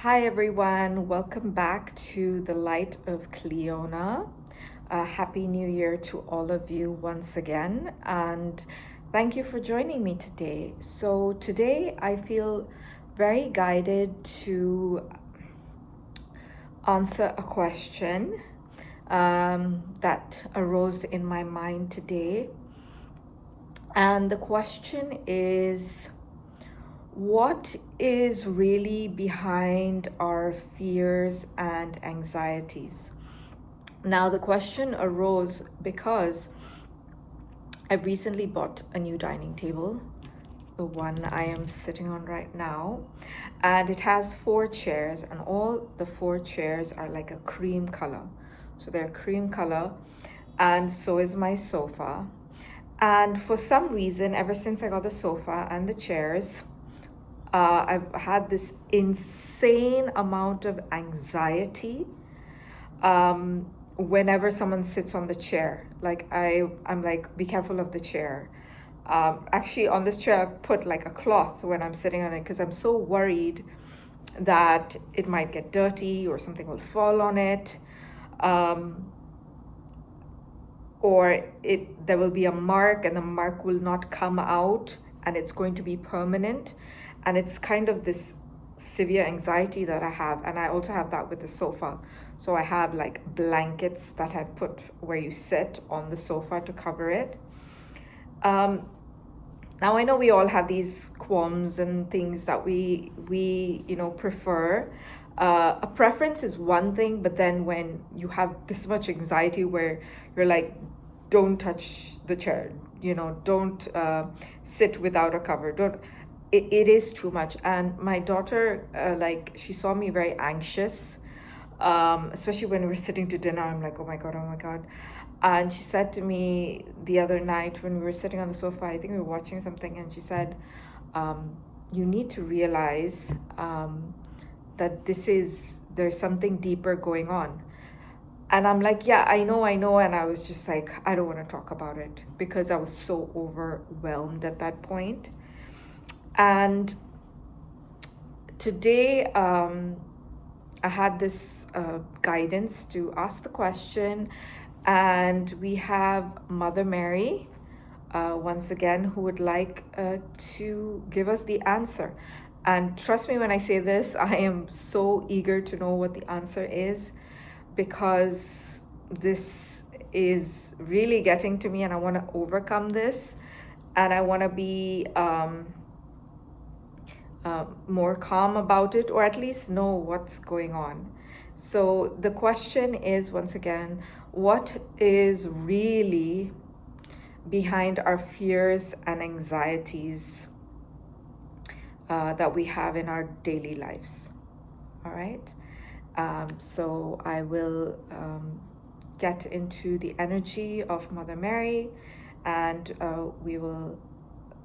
Hi everyone, welcome back to the Light of Cleona. Happy New Year to all of you once again, and thank you for joining me today. So, today I feel very guided to answer a question that arose in my mind today. And the question is, what is really behind our fears and anxieties? Now, the question arose because I recently bought a new dining table, the one I am sitting on right now, and it has 4 chairs, and all the 4 chairs are like a cream color. So they're cream color, and so is my sofa. And for some reason, ever since I got the sofa and the chairs, I've had this insane amount of anxiety whenever someone sits on the chair. Like I'm like, be careful of the chair. Actually, on this chair, I've put like a cloth when I'm sitting on it because I'm so worried that it might get dirty or something will fall on it. Or there will be a mark and the mark will not come out and it's going to be permanent, and it's kind of this severe anxiety that I have. And I also have that with the sofa, so I have like blankets that I've put where you sit on the sofa to cover it. Now I know we all have these qualms and things that we prefer. A preference is one thing, but then when you have this much anxiety where you're like, don't touch the chair, don't sit without a cover, don't. It is too much. And my daughter, like, she saw me very anxious, especially when we were sitting to dinner. I'm like, oh my god, oh my god. And she said to me the other night when we were sitting on the sofa, I think we were watching something, and she said, you need to realize that there's something deeper going on. And I'm like, yeah, I know. And I was just like, I don't want to talk about it because I was so overwhelmed at that point. And today, I had this guidance to ask the question, and we have Mother Mary once again who would like to give us the answer. And trust me when I say this, I am so eager to know what the answer is, because this is really getting to me and I want to overcome this, and I want to be more calm about it, or at least know what's going on. So the question is, once again, what is really behind our fears and anxieties that we have in our daily lives? All right. So I will get into the energy of Mother Mary, and we will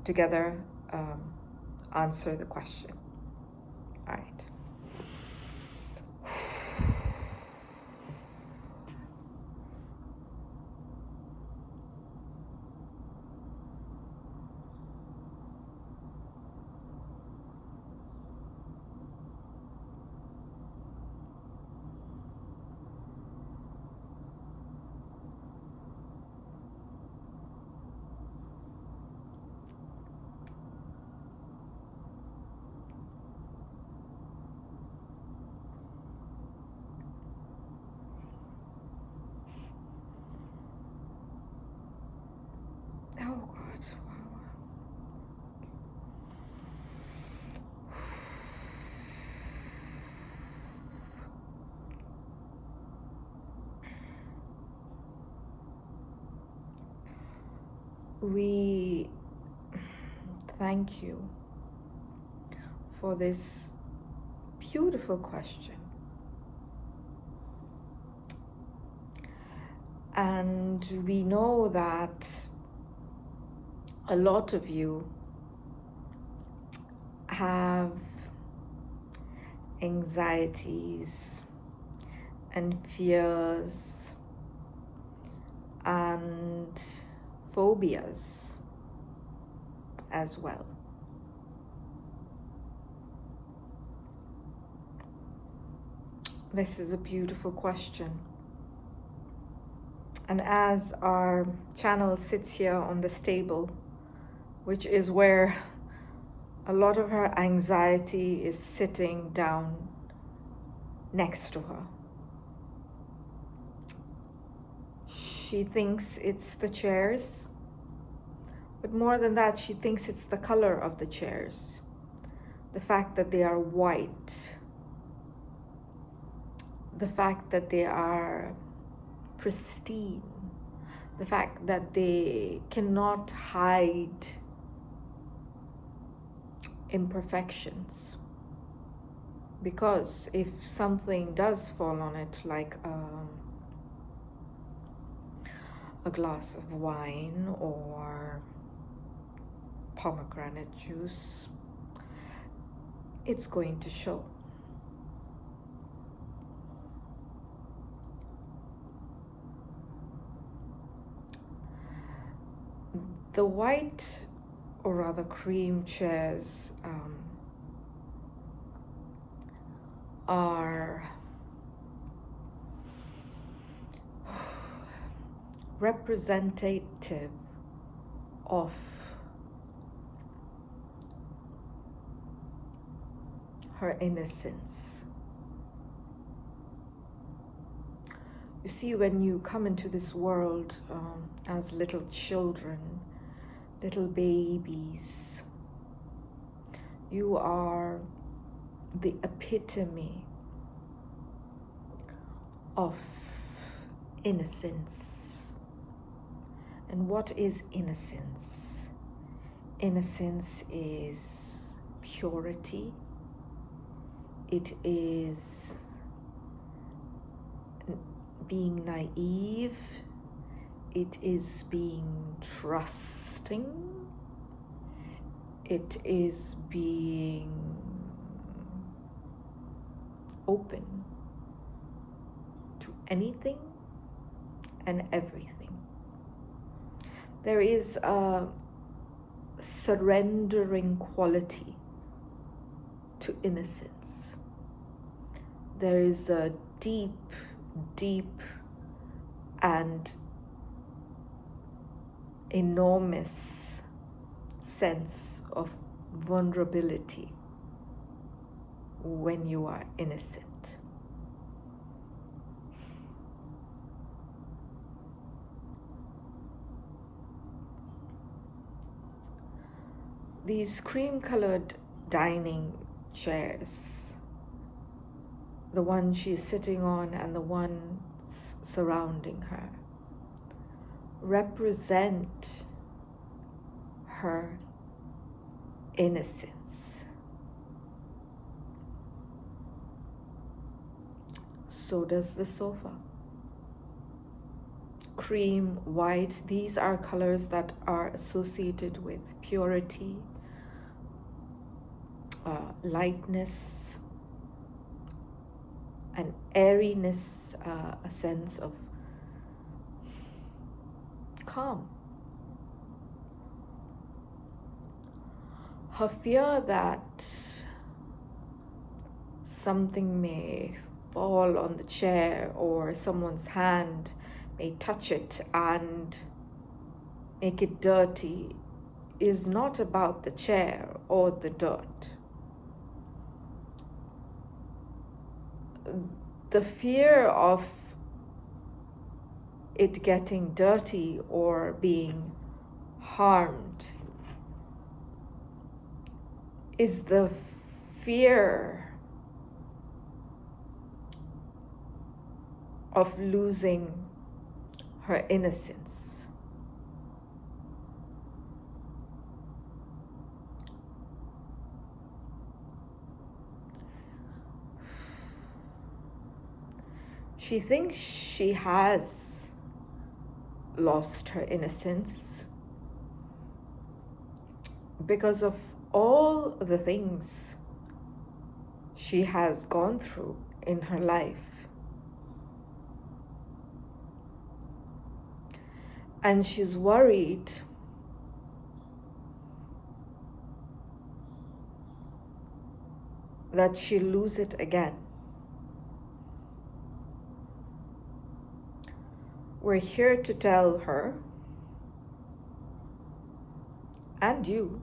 together answer the question. All right. Oh God. Wow. We thank you for this beautiful question. And we know that a lot of you have anxieties and fears and phobias as well. This is a beautiful question. And as our channel sits here on this table, which is where a lot of her anxiety is sitting down next to her, she thinks it's the chairs, but more than that, she thinks it's the color of the chairs, the fact that they are white, the fact that they are pristine, the fact that they cannot hide imperfections. Because if something does fall on it, like a glass of wine or pomegranate juice, it's going to show. The white, or rather cream chairs are representative of her innocence. You see, when you come into this world as little children, little babies, you are the epitome of innocence. And what is innocence? Innocence is purity. It is being naive. It is being trusting. It is being open to anything and everything. There is a surrendering quality to innocence. There is a deep, deep and enormous sense of vulnerability when you are innocent. These cream-colored dining chairs, the one she's sitting on and the ones surrounding her, represent her innocence. So does the sofa. Cream, white, these are colors that are associated with purity, lightness, and airiness, a sense of calm. Her fear that something may fall on the chair or someone's hand may touch it and make it dirty is not about the chair or the dirt. The fear of it getting dirty or being harmed is the fear of losing her innocence. She thinks she has lost her innocence because of all the things she has gone through in her life. And she's worried that she'll lose it again. we're here to tell her and you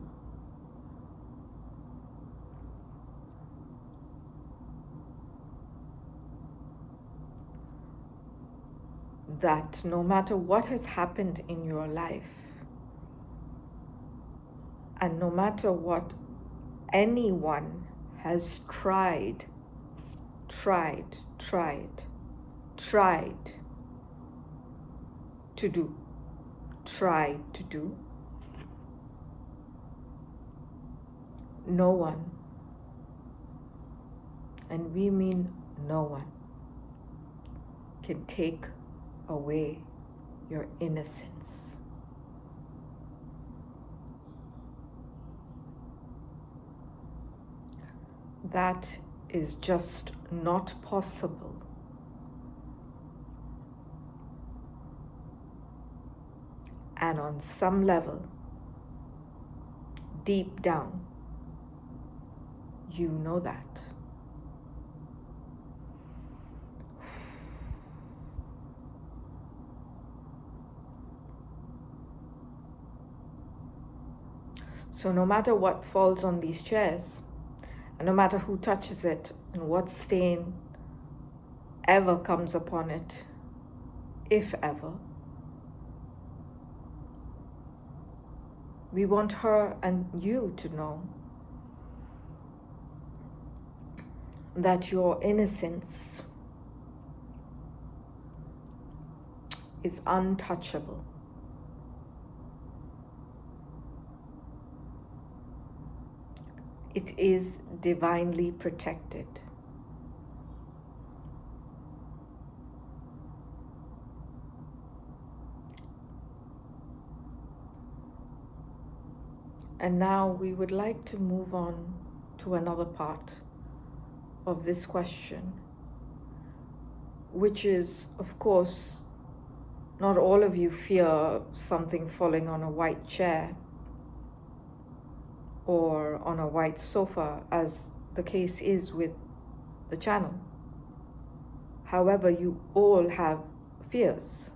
that no matter what has happened in your life, and no matter what anyone has tried to do, no one, and we mean no one, can take away your innocence. That is just not possible. And on some level, deep down, you know that. So no matter what falls on these chairs, and no matter who touches it and what stain ever comes upon it, if ever, we want her and you to know that your innocence is untouchable. It is divinely protected. And now we would like to move on to another part of this question, which is, of course, not all of you fear something falling on a white chair or on a white sofa, as the case is with the channel. However, you all have fears.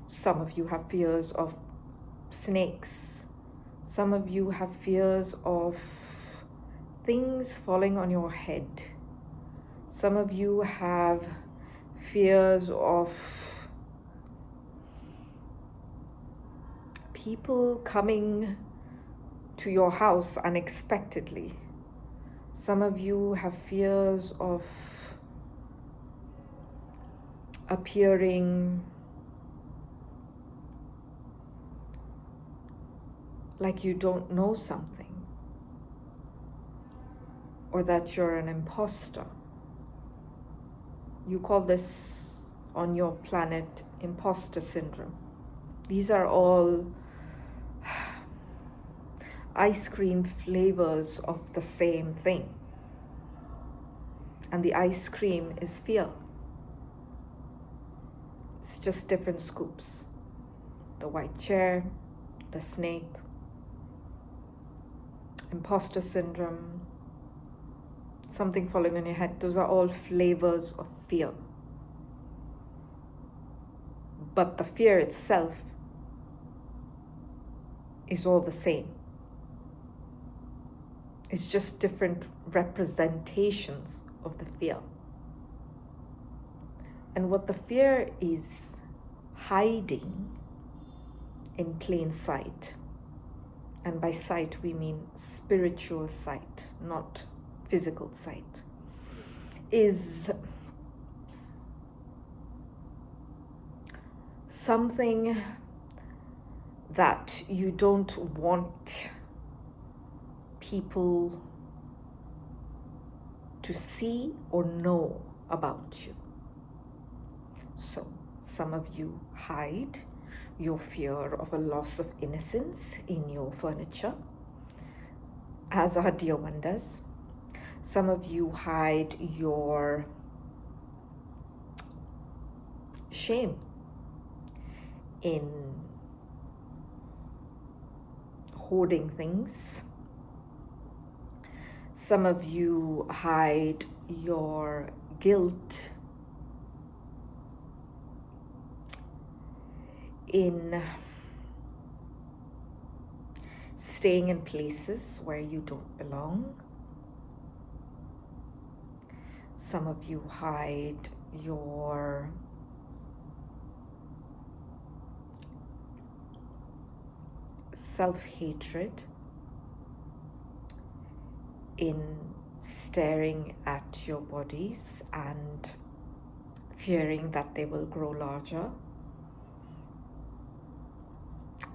Some of you have fears of snakes. Some of you have fears of things falling on your head. Some of you have fears of people coming to your house unexpectedly. Some of you have fears of appearing like you don't know something, or that you're an imposter. You call this on your planet imposter syndrome. These are all ice cream flavors of the same thing. And the ice cream is fear. It's just different scoops. The white chair, the snake, imposter syndrome, something falling on your head. Those are all flavors of fear. But the fear itself is all the same. It's just different representations of the fear. And what the fear is hiding in plain sight, and by sight we mean spiritual sight, not physical sight, is something that you don't want people to see or know about you. So some of you hide your fear of a loss of innocence in your furniture, as our dear one does. Some of you hide your shame in hoarding things. Some of you hide your guilt in staying in places where you don't belong. Some of you hide your self-hatred in staring at your bodies and fearing that they will grow larger.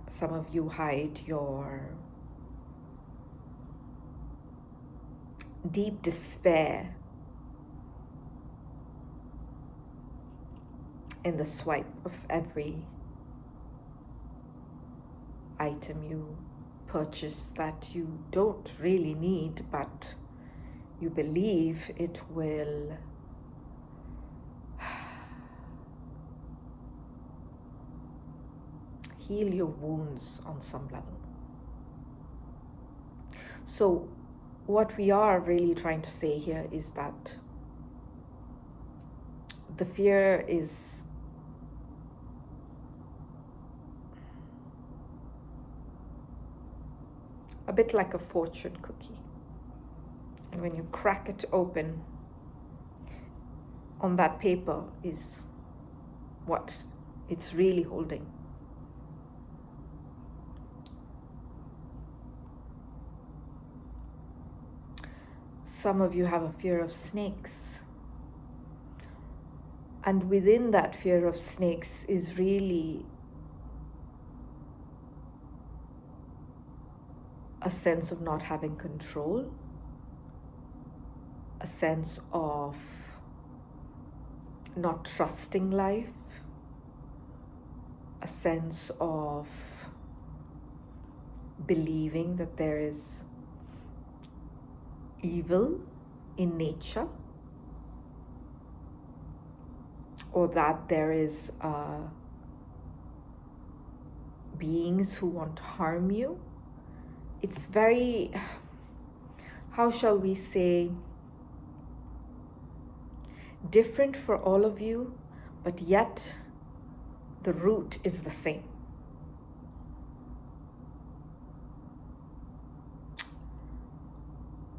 Some of you hide your deep despair in the swipe of every item you purchase that you don't really need, but you believe it will heal your wounds on some level. So what we are really trying to say here is that the fear is a bit like a fortune cookie. And when you crack it open, on that paper is what it's really holding. Some of you have a fear of snakes. And within that fear of snakes is really a sense of not having control, a sense of not trusting life, a sense of believing that there is evil in nature, or that there is beings who want to harm you. It's very, how shall we say, different for all of you, but yet the root is the same.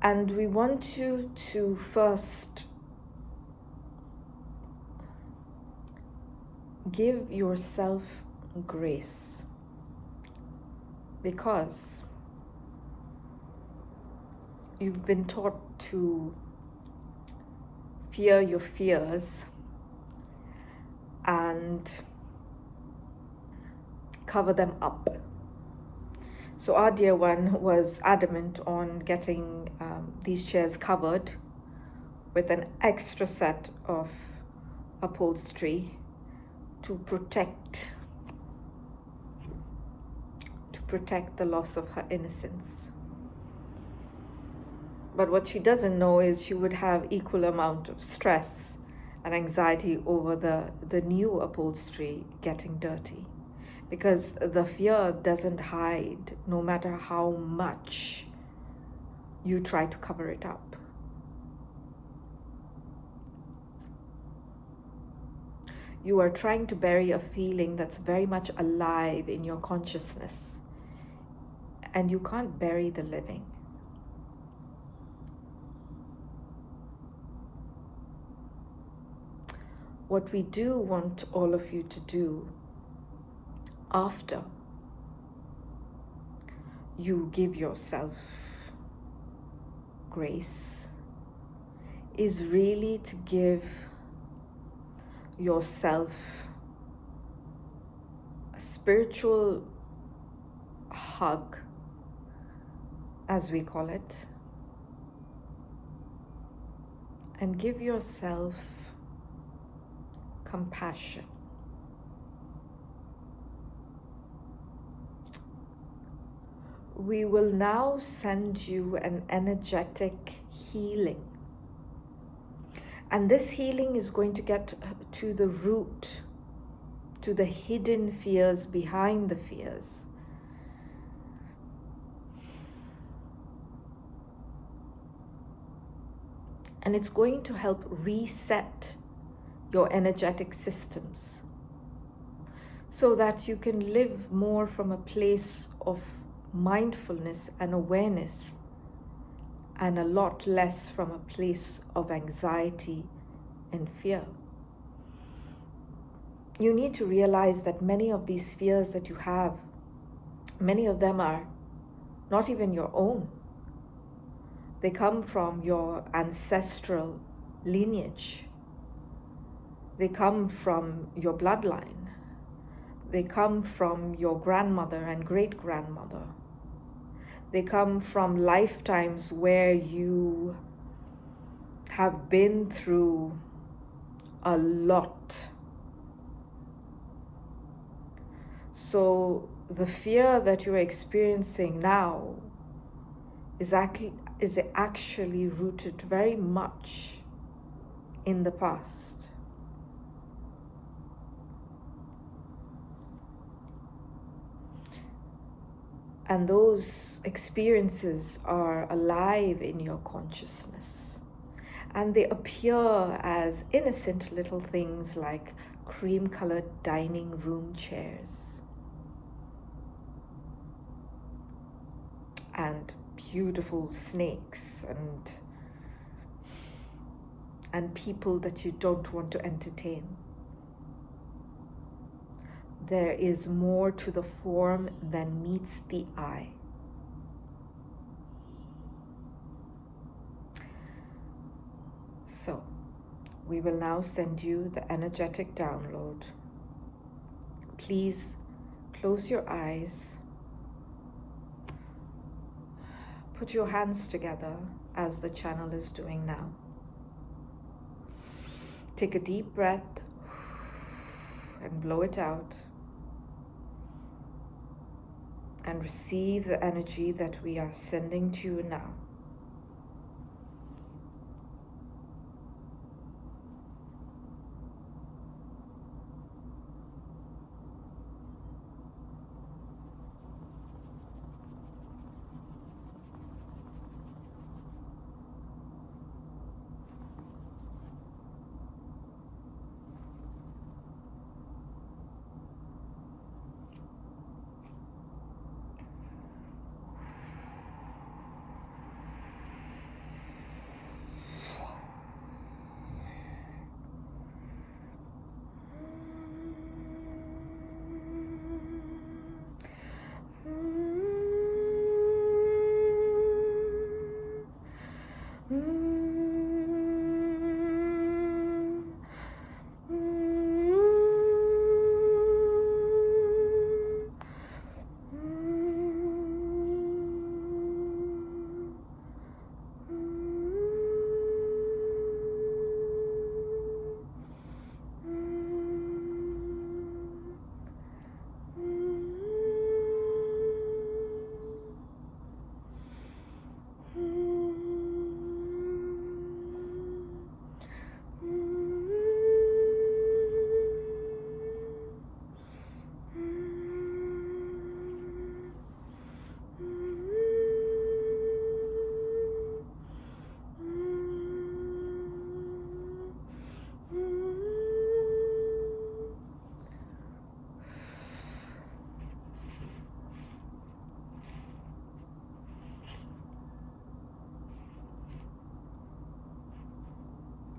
And we want you to first give yourself grace, because you've been taught to fear your fears and cover them up. So our dear one was adamant on getting these chairs covered with an extra set of upholstery to protect the loss of her innocence. But what she doesn't know is she would have equal amount of stress and anxiety over the new upholstery getting dirty, because the fear doesn't hide no matter how much you try to cover it up. You are trying to bury a feeling that's very much alive in your consciousness, and you can't bury the living. What we do want all of you to do after you give yourself grace is really to give yourself a spiritual hug, as we call it, and give yourself compassion. We will now send you an energetic healing. And this healing is going to get to the root, to the hidden fears behind the fears. And it's going to help reset your energetic systems so that you can live more from a place of mindfulness and awareness, and a lot less from a place of anxiety and fear. You need to realize that many of these fears that you have, many of them are not even your own. They come from your ancestral lineage. They come from your bloodline. They come from your grandmother and great-grandmother. They come from lifetimes where you have been through a lot. So the fear that you're experiencing now is actually rooted very much in the past. And those experiences are alive in your consciousness. And they appear as innocent little things like cream-colored dining room chairs and beautiful snakes and people that you don't want to entertain. There is more to the form than meets the eye. So, we will now send you the energetic download. Please close your eyes. Put your hands together as the channel is doing now. Take a deep breath and blow it out. And receive the energy that we are sending to you now.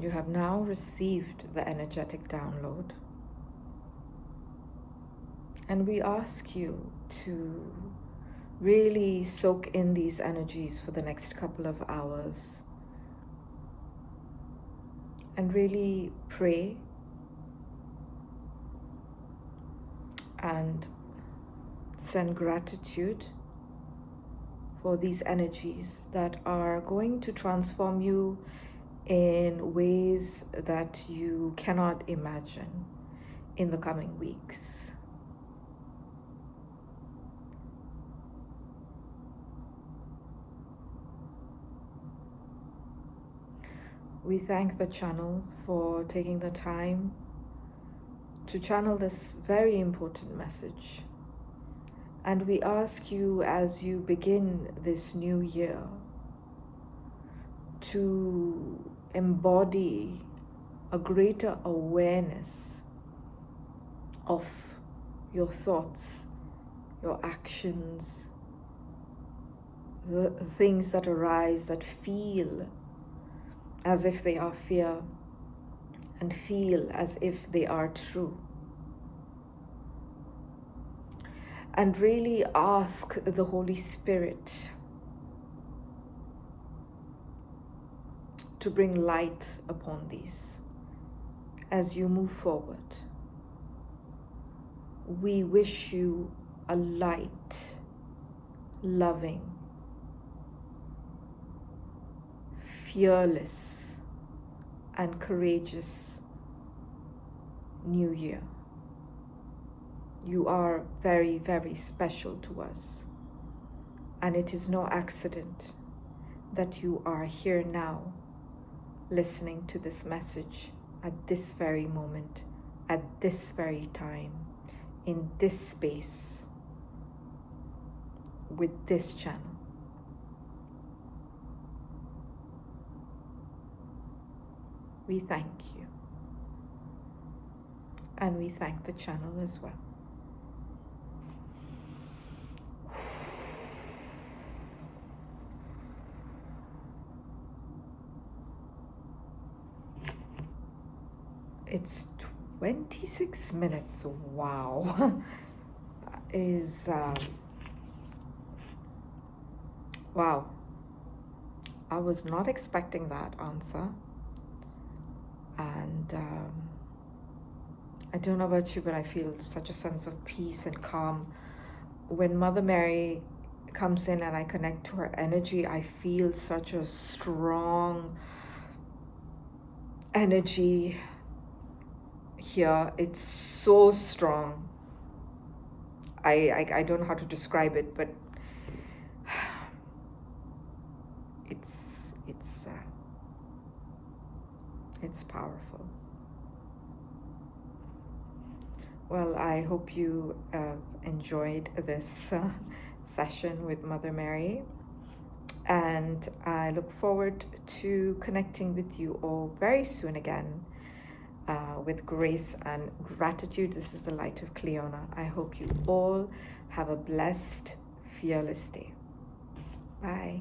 You have now received the energetic download, and we ask you to really soak in these energies for the next couple of hours and really pray and send gratitude for these energies that are going to transform you in ways that you cannot imagine in the coming weeks. We thank the channel for taking the time to channel this very important message. And we ask you, as you begin this new year, to embody a greater awareness of your thoughts, your actions, the things that arise that feel as if they are fear and feel as if they are true. And really ask the Holy Spirit to bring light upon these as you move forward. We wish you a light, loving, fearless, and courageous New Year. You are very, very special to us. And it is no accident that you are here now, listening to this message at this very moment, at this very time, in this space, with this channel. We thank you. And we thank the channel as well. It's 26 minutes. Wow. Is wow. I was not expecting that answer. And I don't know about you, but I feel such a sense of peace and calm. When Mother Mary comes in and I connect to her energy, I feel such a strong energy here. It's so strong. I don't know how to describe it, but it's powerful. Well, I hope you enjoyed this session with Mother Mary, and I look forward to connecting with you all very soon again with grace and gratitude. This is the Light of Cleona. I hope you all have a blessed, fearless day. Bye.